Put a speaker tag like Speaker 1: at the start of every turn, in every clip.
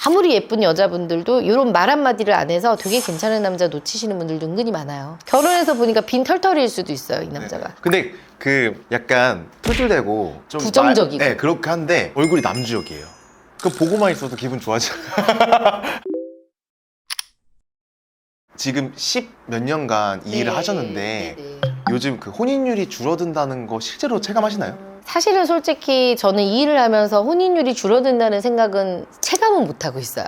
Speaker 1: 아무리 예쁜 여자분들도 이런 말 한마디를 안 해서 되게 괜찮은 남자 놓치시는 분들도 은근히 많아요. 결혼해서 보니까 빈 털털일 수도 있어요, 이 남자가.
Speaker 2: 근데 그 약간 툴툴대고 좀
Speaker 1: 부정적이고.
Speaker 2: 네, 그렇게 한데 얼굴이 남주역이에요. 그 보고만 있어도 기분 좋아져. 지금 10 몇 년간 이 일을 하셨는데 요즘 그 혼인율이 줄어든다는 거 실제로 체감하시나요?
Speaker 1: 사실은 솔직히 저는 이 일을 하면서 혼인율이 줄어든다는 생각은 체감은 못하고 있어요.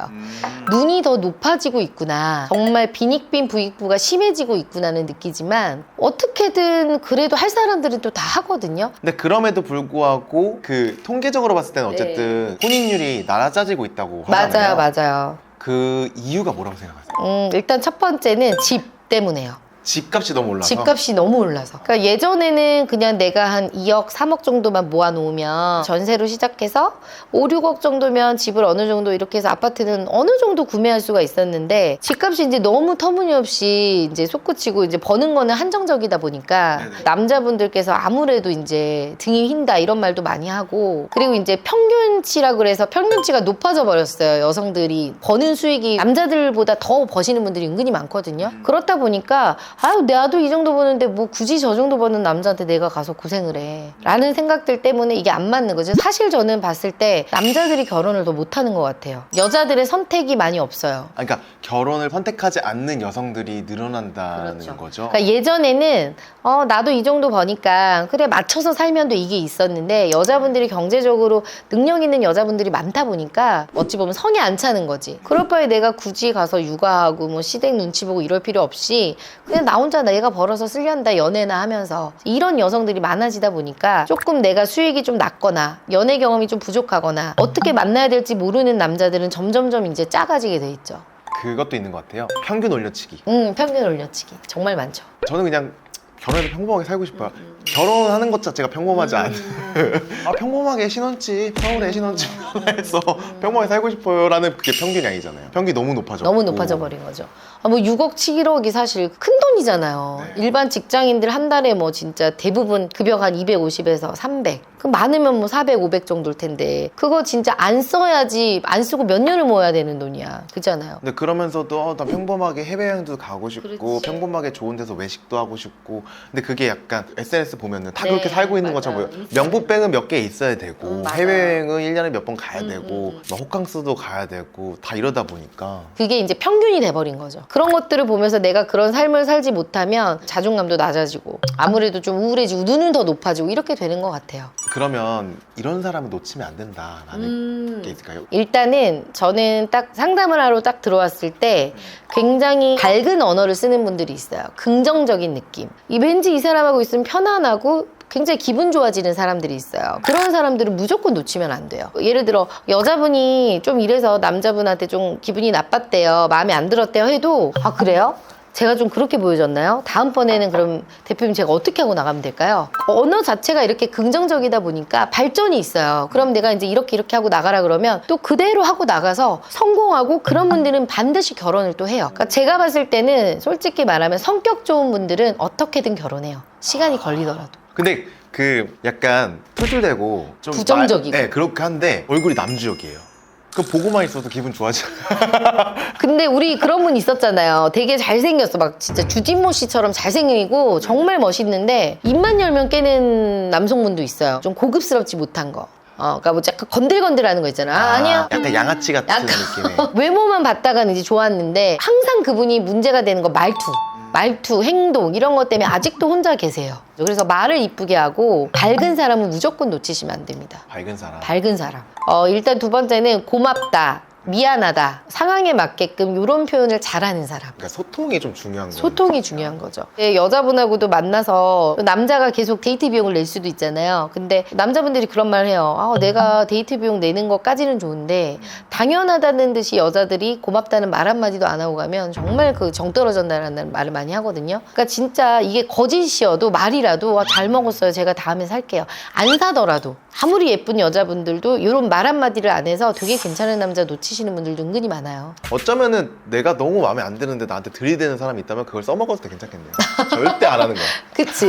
Speaker 1: 눈이 더 높아지고 있구나, 정말 빈익빈 부익부가 심해지고 있구나는 느끼지만 어떻게든 그래도 할 사람들은 또 다 하거든요.
Speaker 2: 근데 그럼에도 불구하고 그 통계적으로 봤을 때는 어쨌든 혼인율이 낮아지고 있다고 하잖아요.
Speaker 1: 맞아요.
Speaker 2: 그 이유가 뭐라고 생각하세요?
Speaker 1: 일단 첫 번째는 집 때문에요.
Speaker 2: 집값이 너무 올라서?
Speaker 1: 집값이 너무 올라서. 그러니까 예전에는 그냥 내가 한 2억, 3억 정도만 모아놓으면 전세로 시작해서 5, 6억 정도면 집을 어느 정도 이렇게 해서 아파트는 어느 정도 구매할 수가 있었는데 집값이 이제 너무 터무니없이 이제 솟구치고 이제 버는 거는 한정적이다 보니까 남자분들께서 아무래도 이제 등이 휜다 이런 말도 많이 하고, 그리고 이제 평균치라 그래서 평균치가 높아져 버렸어요. 여성들이 버는 수익이 남자들보다 더 버시는 분들이 은근히 많거든요. 그렇다 보니까 아유, 나도 이 정도 버는데 뭐 굳이 저 정도 버는 남자한테 내가 가서 고생을 해 라는 생각들 때문에 이게 안 맞는 거죠. 사실 저는 봤을 때 남자들이 결혼을 더 못하는 것 같아요. 여자들의 선택이 많이 없어요.
Speaker 2: 그러니까 결혼을 선택하지 않는 여성들이 늘어난다는
Speaker 1: 그렇죠.
Speaker 2: 거죠.
Speaker 1: 그러니까 예전에는 나도 이 정도 버니까 그래 맞춰서 살면 돼 이게 있었는데, 여자분들이 경제적으로 능력 있는 여자분들이 많다 보니까 어찌 보면 성에 안 차는 거지. 그럴 바에 내가 굳이 가서 육아하고 뭐 시댁 눈치 보고 이럴 필요 없이 그냥 나 혼자 내가 벌어서 쓰련다 연애나 하면서, 이런 여성들이 많아지다 보니까 조금 내가 수익이 좀 낮거나 연애 경험이 좀 부족하거나 어떻게 만나야 될지 모르는 남자들은 점점점 이제 작아지게 돼 있죠.
Speaker 2: 그것도 있는 것 같아요. 평균 올려치기.
Speaker 1: 평균 올려치기 정말 많죠.
Speaker 2: 저는 그냥 결혼해서 평범하게 살고 싶어요. 결혼하는 것 자체가 평범하지 않은. 평범하게 신혼집, 서울에 신혼집 해서 평범하게 살고 싶어요 라는 그게 평균이 아니잖아요. 평균이 너무 높아졌고.
Speaker 1: 너무 높아져 버린 거죠. 뭐 6억, 7억이 사실 큰 돈이잖아요.
Speaker 2: 네.
Speaker 1: 일반 직장인들 한 달에 뭐 진짜 대부분 급여가 한 250에서 300. 그럼 많으면 뭐 400, 500 정도일 텐데 그거 진짜 안 써야지, 안 쓰고 몇 년을 모아야 되는 돈이야. 그잖아요.
Speaker 2: 근데 그러면서도 난 평범하게 해외여행도 가고 싶고
Speaker 1: 그렇지.
Speaker 2: 평범하게 좋은 데서 외식도 하고 싶고, 근데 그게 약간 SNS 보면은 다
Speaker 1: 네,
Speaker 2: 그렇게 살고 있는
Speaker 1: 맞아요.
Speaker 2: 것처럼 보여요.
Speaker 1: 있어요.
Speaker 2: 명부백은 몇 개 있어야 되고
Speaker 1: 맞아요.
Speaker 2: 해외여행은 1년에 몇 번 가야 되고 막 호캉스도 가야 되고 다 이러다 보니까
Speaker 1: 그게 이제 평균이 돼버린 거죠. 그런 것들을 보면서 내가 그런 삶을 살지 못하면 자존감도 낮아지고 아무래도 좀 우울해지고 눈은 더 높아지고 이렇게 되는 것 같아요.
Speaker 2: 그러면 이런 사람을 놓치면 안 된다라는 게 있을까요?
Speaker 1: 일단은 저는 딱 상담을 하러 딱 들어왔을 때 굉장히 밝은 언어를 쓰는 분들이 있어요. 긍정적인 느낌. 왠지 이 사람하고 있으면 편안하고 굉장히 기분 좋아지는 사람들이 있어요. 그런 사람들은 무조건 놓치면 안 돼요. 예를 들어 여자분이 좀 이래서 남자분한테 좀 기분이 나빴대요, 마음에 안 들었대요 해도 아 그래요? 제가 좀 그렇게 보여졌나요? 다음번에는 그럼 대표님 제가 어떻게 하고 나가면 될까요? 언어 자체가 이렇게 긍정적이다 보니까 발전이 있어요. 그럼 내가 이제 이렇게 하고 나가라 그러면 또 그대로 하고 나가서 성공하고, 그런 분들은 반드시 결혼을 또 해요. 그러니까 제가 봤을 때는 솔직히 말하면 성격 좋은 분들은 어떻게든 결혼해요. 시간이 걸리더라도.
Speaker 2: 근데 그 약간 툴툴대고 좀
Speaker 1: 부정적이고.
Speaker 2: 네, 그렇게 한데 얼굴이 남주역이에요. 그 보고만 있어도 기분 좋아져.
Speaker 1: 근데 우리 그런 분 있었잖아요. 되게 잘생겼어. 막 진짜 주진모 씨처럼 잘생기고 정말 멋있는데 입만 열면 깨는 남성분도 있어요. 좀 고급스럽지 못한 거. 그러니까 뭐 약간 건들건들하는 거 있잖아. 아니야.
Speaker 2: 약간 양아치 같은 느낌의.
Speaker 1: 외모만 봤다가는 이제 좋았는데 항상 그분이 문제가 되는 거 말투, 행동 이런 것 때문에 아직도 혼자 계세요. 그래서 말을 이쁘게 하고 밝은 사람은 무조건 놓치시면 안 됩니다.
Speaker 2: 밝은 사람.
Speaker 1: 밝은 사람. 일단 두 번째는 고맙다, 미안하다, 상황에 맞게끔 이런 표현을 잘하는 사람.
Speaker 2: 그러니까 소통이 좀 중요한 거예요.
Speaker 1: 소통이 중요한 거죠. 여자분하고도 만나서 남자가 계속 데이트 비용을 낼 수도 있잖아요. 근데 남자분들이 그런 말 해요. 내가 데이트 비용 내는 것까지는 좋은데 당연하다는 듯이 여자들이 고맙다는 말 한마디도 안 하고 가면 정말 그 정 떨어졌다는 말을 많이 하거든요. 그러니까 진짜 이게 거짓이어도 말이라도 잘 먹었어요, 제가 다음에 살게요, 안 사더라도 아무리 예쁜 여자분들도 이런 말 한마디를 안 해서 되게 괜찮은 남자 놓치시는 치시는 분들도 은근히 많아요.
Speaker 2: 어쩌면은 내가 너무 마음에 안 드는데 나한테 들이대는 사람이 있다면 그걸 써먹어도 돼 괜찮겠네요. 절대 안 하는 거야.
Speaker 1: 그치.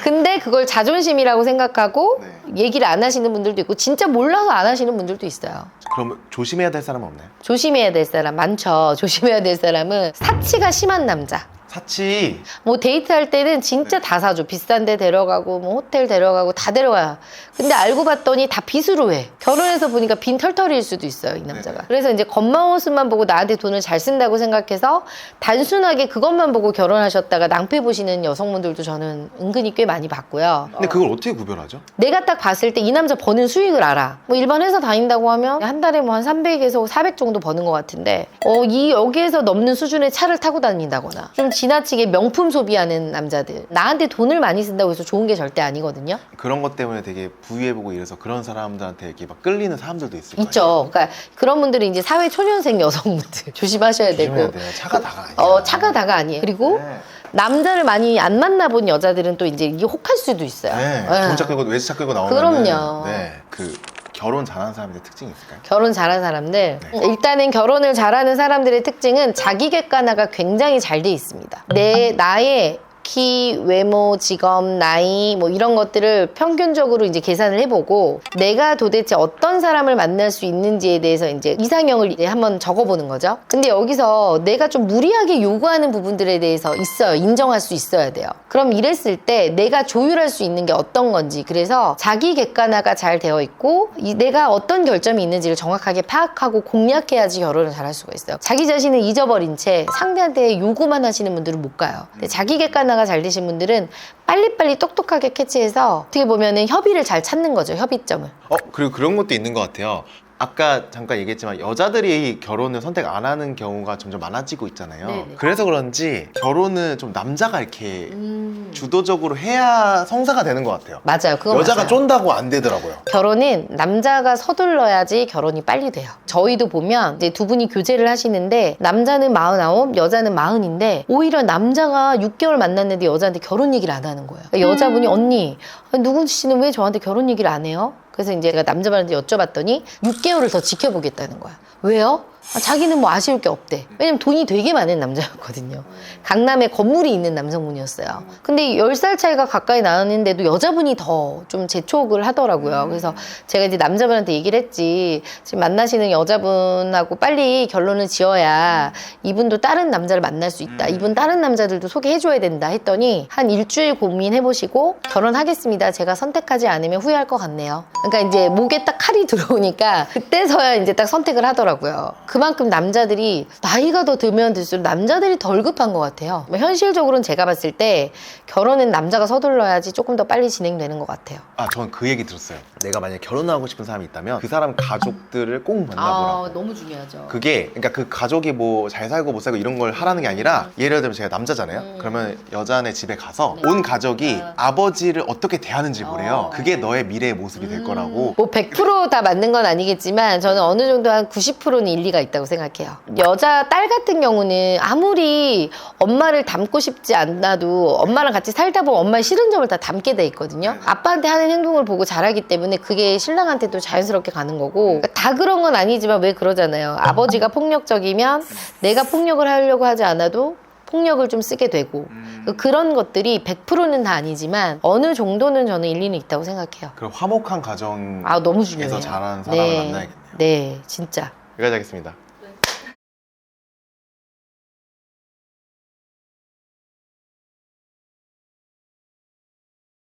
Speaker 1: 근데 그걸 자존심이라고 생각하고
Speaker 2: 네.
Speaker 1: 얘기를 안 하시는 분들도 있고 진짜 몰라서 안 하시는 분들도 있어요.
Speaker 2: 그럼 조심해야 될 사람은 없나요?
Speaker 1: 조심해야 될 사람 많죠. 조심해야 될 사람은 사치가 심한 남자.
Speaker 2: 사치.
Speaker 1: 뭐 데이트할 때는 진짜 다 사줘. 비싼 데 데려가고 뭐 호텔 데려가고 다 데려가요. 근데 알고 봤더니 다 빚으로 해. 결혼해서 보니까 빈 털털일 수도 있어요, 이 남자가.
Speaker 2: 네네.
Speaker 1: 그래서 이제 겉만 모습만 보고 나한테 돈을 잘 쓴다고 생각해서 단순하게 그것만 보고 결혼하셨다가 낭패 보시는 여성분들도 저는 은근히 꽤 많이 봤고요.
Speaker 2: 근데 그걸 어떻게 구별하죠?
Speaker 1: 내가 딱 봤을 때 이 남자 버는 수익을 알아. 뭐 일반 회사 다닌다고 하면 한 달에 뭐 한 300에서 400 정도 버는 것 같은데 여기에서 넘는 수준의 차를 타고 다닌다거나 좀 지나치게 명품 소비하는 남자들. 나한테 돈을 많이 쓴다고 해서 좋은 게 절대 아니거든요.
Speaker 2: 그런 것 때문에 되게 부유해보고 이래서 그런 사람들한테 이렇게 막 끌리는 사람들도 있을 거예요.
Speaker 1: 있죠. 그러니까 그런 분들은 이제 사회 초년생 여성분들 조심하셔야
Speaker 2: 조심해야
Speaker 1: 되고.
Speaker 2: 돼요. 차가 다가 아니에요.
Speaker 1: 차가 다가 아니에요. 그리고
Speaker 2: 네.
Speaker 1: 남자를 많이 안 만나본 여자들은 또 이제 이게 혹할 수도 있어요.
Speaker 2: 네.
Speaker 1: 네.
Speaker 2: 좋은 차 끌고 외제차 끌고 나오면
Speaker 1: 그럼요.
Speaker 2: 네. 그 결혼 잘하는 사람들의 특징이 있을까요?
Speaker 1: 결혼 잘하는 사람들.
Speaker 2: 네.
Speaker 1: 일단은 결혼을 잘하는 사람들의 특징은 자기 객관화가 굉장히 잘 돼 있습니다. 나의 키, 외모, 직업, 나이 뭐 이런 것들을 평균적으로 이제 계산을 해보고 내가 도대체 어떤 사람을 만날 수 있는지에 대해서 이제 이상형을 이제 한번 적어보는 거죠. 근데 여기서 내가 좀 무리하게 요구하는 부분들에 대해서 있어요. 인정할 수 있어야 돼요. 그럼 이랬을 때 내가 조율할 수 있는 게 어떤 건지, 그래서 자기 객관화가 잘 되어 있고 내가 어떤 결점이 있는지를 정확하게 파악하고 공략해야지 결혼을 잘할 수가 있어요. 자기 자신을 잊어버린 채 상대한테 요구만 하시는 분들은 못 가요. 근데 자기 객관화가 잘 되신 분들은 빨리빨리 똑똑하게 캐치해서 어떻게 보면은 협의를 잘 찾는 거죠. 협의점을.
Speaker 2: 그리고 그런 것도 있는 것 같아요. 아까 잠깐 얘기했지만 여자들이 결혼을 선택 안 하는 경우가 점점 많아지고 있잖아요.
Speaker 1: 네네.
Speaker 2: 그래서 그런지 결혼은 좀 남자가 이렇게 주도적으로 해야 성사가 되는 것 같아요.
Speaker 1: 맞아요. 그거
Speaker 2: 여자가
Speaker 1: 맞아요.
Speaker 2: 쫀다고 안 되더라고요.
Speaker 1: 결혼은 남자가 서둘러야지 결혼이 빨리 돼요. 저희도 보면 이제 두 분이 교제를 하시는데 남자는 49, 여자는 40인데 오히려 남자가 6개월 만났는데 여자한테 결혼 얘기를 안 하는 거예요. 그러니까 여자분이 언니, 누구 씨는 왜 저한테 결혼 얘기를 안 해요? 그래서 이제 제가 남자분한테 여쭤봤더니 6개월을 더 지켜보겠다는 거야. 왜요? 자기는 뭐 아쉬울 게 없대. 왜냐면 돈이 되게 많은 남자였거든요. 강남에 건물이 있는 남성분이었어요. 근데 10살 차이가 가까이 나는데도 여자분이 더 좀 재촉을 하더라고요. 그래서 제가 이제 남자분한테 얘기를 했지. 지금 만나시는 여자분하고 빨리 결론을 지어야 이분도 다른 남자를 만날 수 있다. 이분 다른 남자들도 소개해줘야 된다 했더니 한 일주일 고민해보시고 결혼하겠습니다. 제가 선택하지 않으면 후회할 것 같네요. 그러니까 이제 목에 딱 칼이 들어오니까 그때서야 이제 딱 선택을 하더라고요. 그만큼 남자들이 나이가 더 들면 들수록 남자들이 덜 급한 것 같아요. 현실적으로는 제가 봤을 때 결혼은 남자가 서둘러야지 조금 더 빨리 진행되는 것 같아요.
Speaker 2: 저는 그 얘기 들었어요. 내가 만약에 결혼하고 싶은 사람이 있다면 그 사람 가족들을 꼭 만나보라고.
Speaker 1: 너무 중요하죠.
Speaker 2: 그게 그러니까 그 가족이 뭐 잘 살고 못 살고 이런 걸 하라는 게 아니라 예를 들면 제가 남자잖아요. 그러면 여자네 집에 가서 온 가족이 아버지를 어떻게 대하는지 보래요. 그게 너의 미래의 모습이 될 거라고.
Speaker 1: 뭐 100% 다 맞는 건 아니겠지만 저는 어느 정도 한 90%는 일리가 있다고 생각해요. 여자 딸 같은 경우는 아무리 엄마를 닮고 싶지 않아도 엄마랑 같이 살다 보면 엄마의 싫은 점을 다 닮게 돼 있거든요. 아빠한테 하는 행동을 보고 자라기 때문에 그게 신랑한테도 자연스럽게 가는 거고, 그러니까 다 그런 건 아니지만 왜 그러잖아요. 아버지가 폭력적이면 내가 폭력을 하려고 하지 않아도 폭력을 좀 쓰게 되고, 그런 것들이 100%는 다 아니지만 어느 정도는 저는 일리는 있다고 생각해요.
Speaker 2: 그럼 화목한 가정에서
Speaker 1: 너무 중요해요.
Speaker 2: 자라는 사람을 만나야겠네요.
Speaker 1: 네, 진짜.
Speaker 2: 여기까지 하겠습니다.